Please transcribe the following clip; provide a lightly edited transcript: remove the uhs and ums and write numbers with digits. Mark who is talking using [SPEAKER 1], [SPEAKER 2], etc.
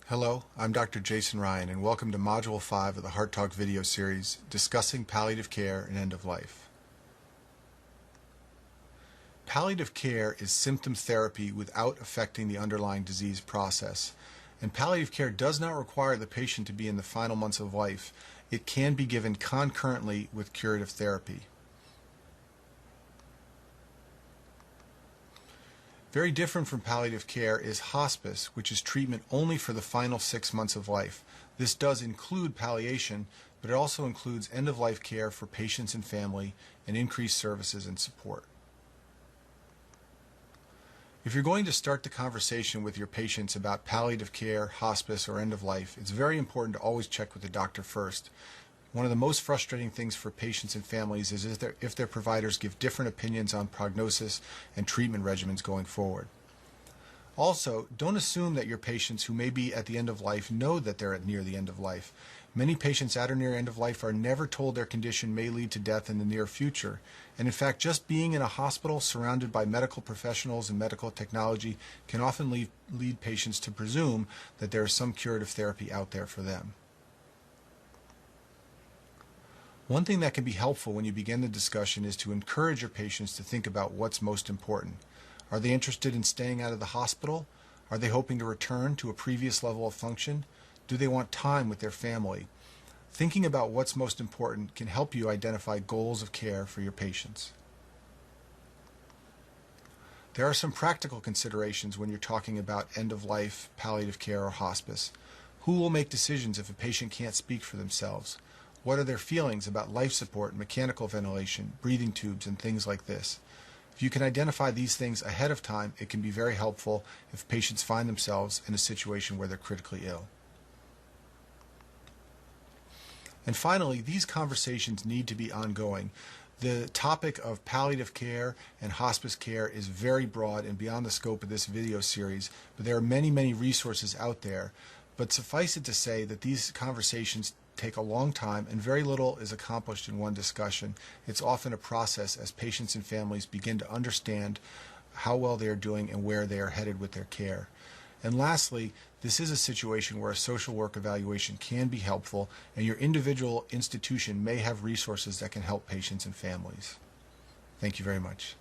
[SPEAKER 1] Hello, I'm Dr. Jason Ryan, and welcome to Module 5 of the Heart Talk video series discussing palliative care and end of life. Palliative care is symptom therapy without affecting the underlying disease process, and palliative care does not require the patient to be in the final months of life. It can be given concurrently with curative therapy. Very different from palliative care is hospice, which is treatment only for the final 6 months of life. This does include palliation, but it also includes end-of-life care for patients and family and increased services and support. If you're going to start the conversation with your patients about palliative care, hospice, or end-of-life, it's very important to always check with the doctor first. One of the most frustrating things for patients and families is if their providers give different opinions on prognosis and treatment regimens going forward. Also, don't assume that your patients who may be at the end of life know that they're near the end of life. Many patients at or near end of life are never told their condition may lead to death in the near future. And in fact, just being in a hospital surrounded by medical professionals and medical technology can often lead patients to presume that there is some curative therapy out there for them. One thing that can be helpful when you begin the discussion is to encourage your patients to think about what's most important. Are they interested in staying out of the hospital? Are they hoping to return to a previous level of function? Do they want time with their family? Thinking about what's most important can help you identify goals of care for your patients. There are some practical considerations when you're talking about end-of-life, palliative care, or hospice. Who will make decisions if a patient can't speak for themselves? What are their feelings about life support, mechanical ventilation, breathing tubes, and things like this? If you can identify these things ahead of time, it can be very helpful if patients find themselves in a situation where they're critically ill. And finally, these conversations need to be ongoing. The topic of palliative care and hospice care is very broad and beyond the scope of this video series, but there are many, many resources out there. But suffice it to say that these conversations take a long time and very little is accomplished in one discussion. It's often a process as patients and families begin to understand how well they are doing and where they are headed with their care. And lastly, this is a situation where a social work evaluation can be helpful, and your individual institution may have resources that can help patients and families. Thank you very much.